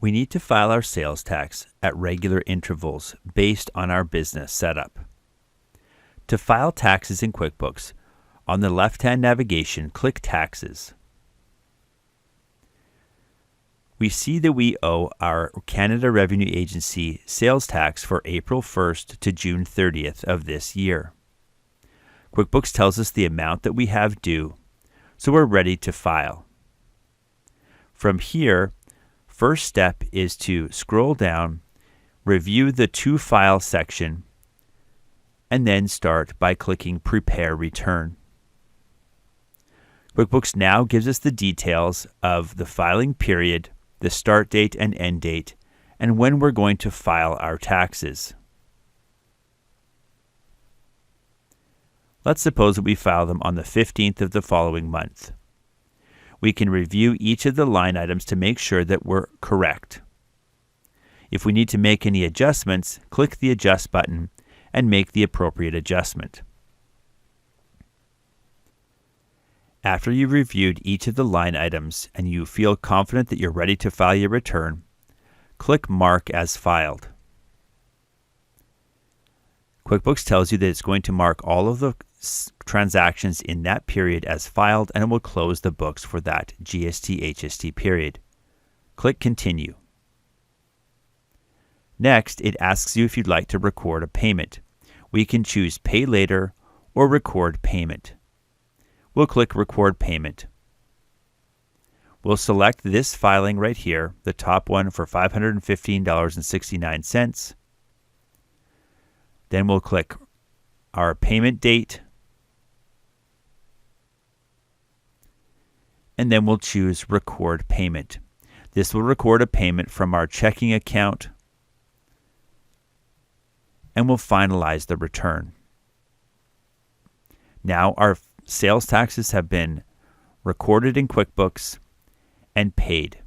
We need to file our sales tax at regular intervals based on our business setup. To file taxes in QuickBooks, on the left-hand navigation, click Taxes. We see that we owe our Canada Revenue Agency sales tax for April 1st to June 30th of this year. QuickBooks tells us the amount that we have due, so we're ready to file. From here, first step is to scroll down, review the To File section, and then start by clicking Prepare Return. QuickBooks now gives us the details of the filing period, the start date and end date, and when we're going to file our taxes. Let's suppose that we file them on the 15th of the following month. We can review each of the line items to make sure that we're correct. If we need to make any adjustments, click the Adjust button and make the appropriate adjustment. After you've reviewed each of the line items and you feel confident that you're ready to file your return, click Mark as Filed. QuickBooks tells you that it's going to mark all of the transactions in that period as filed, and it will close the books for that GST/HST period. Click Continue. Next, it asks you if you'd like to record a payment. We can choose Pay Later or Record Payment. We'll click Record Payment. We'll select this filing right here, the top one for $515.69. Then we'll click our payment date, and then we'll choose Record Payment. This will record a payment from our checking account, and we'll finalize the return. Now our sales taxes have been recorded in QuickBooks and paid.